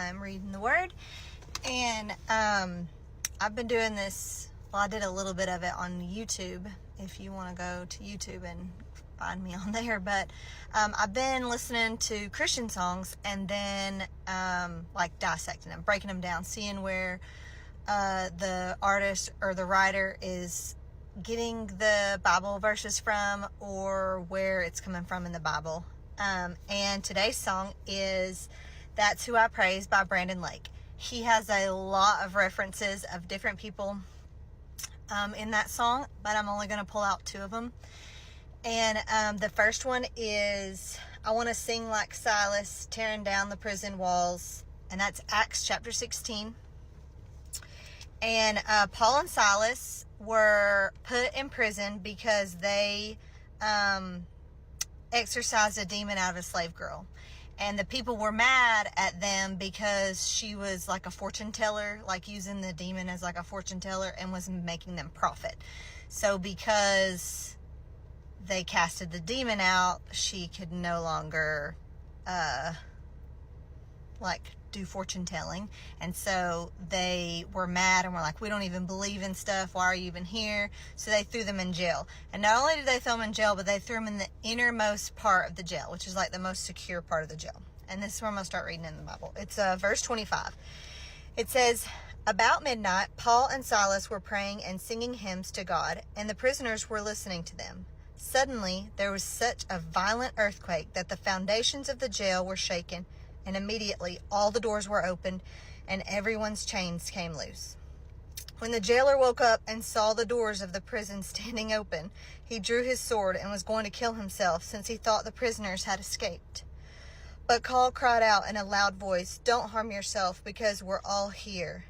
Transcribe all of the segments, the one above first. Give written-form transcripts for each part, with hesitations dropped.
I'm reading the Word. And I've been doing this, well, I did a little bit of it on YouTube, if you want to go to YouTube and find me on there. But I've been listening to Christian songs and then like dissecting them, breaking them down, seeing where the artist or the writer is getting the Bible verses from or where it's coming from in the Bible. And today's song is That's Who I Praise by Brennan. He has a lot of references of different people in that song, but I'm only going to pull out two of them. And the first one is, I want to sing like Silas, tearing down the prison walls. And that's Acts chapter 16. And Paul and Silas were put in prison because they exorcised a demon out of a slave girl. And the people were mad at them because she was like a fortune teller, like using the demon as like a fortune teller and was making them profit. So because they casted the demon out, she could no longer do fortune telling. And so they were mad and were like, we don't even believe in stuff, why are you even here? So they threw them in jail. And not only did they throw them in jail, but they threw them in the innermost part of the jail, which is like the most secure part of the jail. And this is where I'm going to start reading in the Bible. It's verse 25. It says, about midnight, Paul and Silas were praying and singing hymns to God, and the prisoners were listening to them. Suddenly, there was such a violent earthquake that the foundations of the jail were shaken, and immediately all the doors were opened and everyone's chains came loose. When the jailer woke up and saw the doors of the prison standing open, he drew his sword and was going to kill himself since he thought the prisoners had escaped. But Paul cried out in a loud voice, don't harm yourself because we're all here.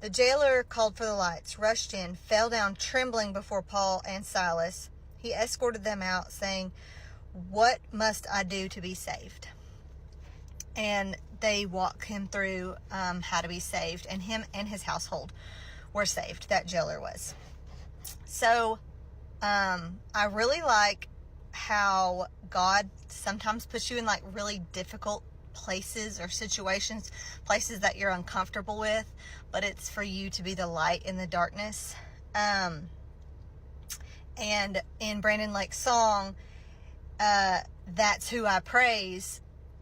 The jailer called for the lights, rushed in, fell down trembling before Paul and Silas. He escorted them out saying, what must I do to be saved? And they walk him through how to be saved. And him and his household were saved. That jailer was. So I really like how God sometimes puts you in like really difficult places or situations, places that you're uncomfortable with. But it's for you to be the light in the darkness. And in Brandon Lake's song, That's Who I Praise,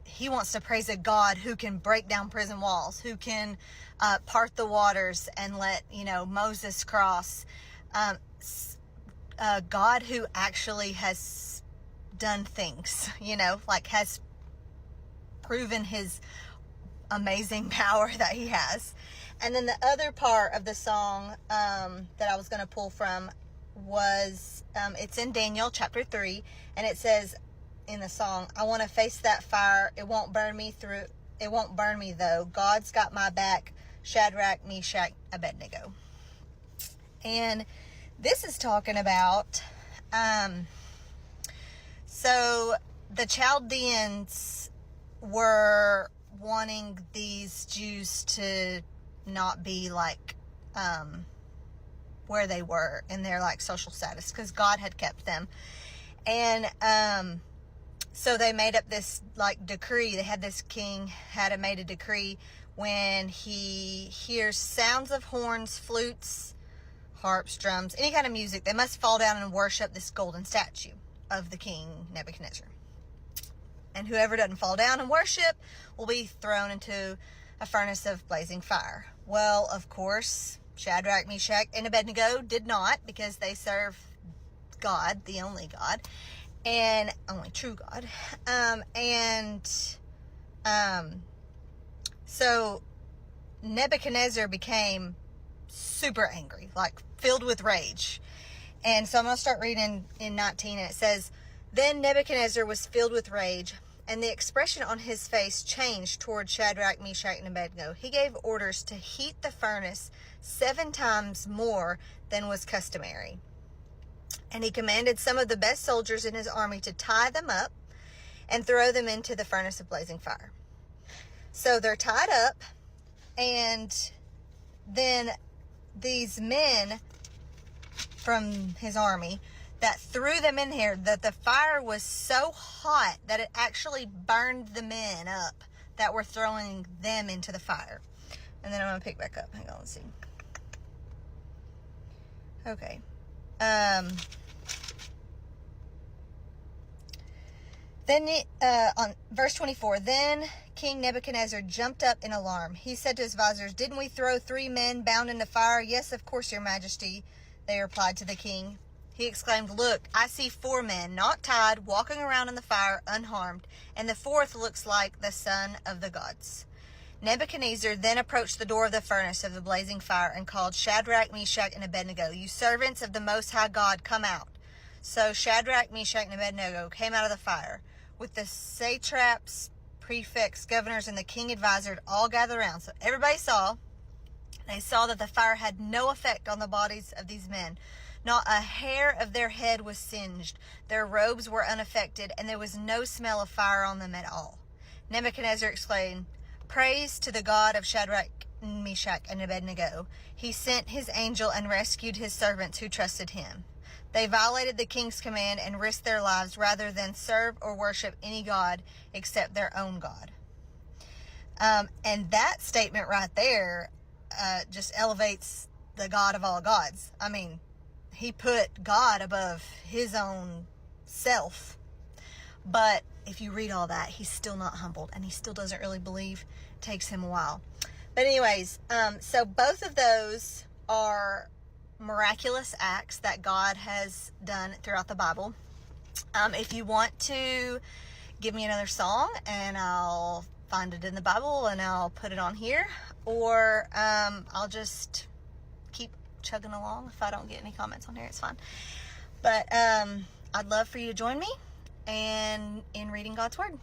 he wants to praise a God who can break down prison walls, who can part the waters and let, Moses cross. God who actually has done things, has proven his amazing power that he has. And then the other part of the song that I was going to pull from was, it's in Daniel chapter 3, and it says, in the song, I want to face that fire. It won't burn me though. God's got my back. Shadrach, Meshach, Abednego. And this is talking about, so the Chaldeans were wanting these Jews to not be like, where they were in their like social status, because God had kept them. And, so they made up this like decree. They had this king had made a decree when he hears sounds of horns, flutes, harps, drums, any kind of music, they must fall down and worship this golden statue of the king Nebuchadnezzar. And whoever doesn't fall down and worship will be thrown into a furnace of blazing fire. Well, of course, Shadrach, Meshach, and Abednego did not, because they serve God, the only God. And only true God. So Nebuchadnezzar became super angry, like filled with rage. And so I'm going to start reading in 19, and it says, then Nebuchadnezzar was filled with rage, and the expression on his face changed toward Shadrach, Meshach, and Abednego. He gave orders to heat the furnace 7 times more than was customary. And he commanded some of the best soldiers in his army to tie them up and throw them into the furnace of blazing fire. So they're tied up, and then these men from his army that threw them in here, that the fire was so hot that it actually burned the men up that were throwing them into the fire. And then I'm going to pick back up. Hang on, let's see. Okay. Then on verse 24, then King Nebuchadnezzar jumped up in alarm. He said to his advisors, "Didn't we throw 3 men bound in the fire?" "Yes, of course, your majesty," they replied to the king. He exclaimed, "Look, I see 4 men, not tied, walking around in the fire unharmed, and the 4th looks like the son of the gods." Nebuchadnezzar then approached the door of the furnace of the blazing fire and called, "Shadrach, Meshach, and Abednego, you servants of the Most High God, come out." So Shadrach, Meshach, and Abednego came out of the fire, with the satraps, prefects, governors, and the king advisors all gathered around. So everybody saw. They saw that the fire had no effect on the bodies of these men. Not a hair of their head was singed. Their robes were unaffected, and there was no smell of fire on them at all. Nebuchadnezzar exclaimed, "Praise to the God of Shadrach, Meshach, and Abednego. He sent his angel and rescued his servants who trusted him. They violated the king's command and risked their lives rather than serve or worship any god except their own God." And that statement right there just elevates the God of all gods. I mean, he put God above his own self. But if you read all that, he's still not humbled, and he still doesn't really believe. It takes him a while. But anyways, so both of those are miraculous acts that God has done throughout the Bible. If you want to give me another song, and I'll find it in the Bible and I'll put it on here, or I'll just keep chugging along. If I don't get any comments on here, it's fine. But I'd love for you to join me in reading God's Word.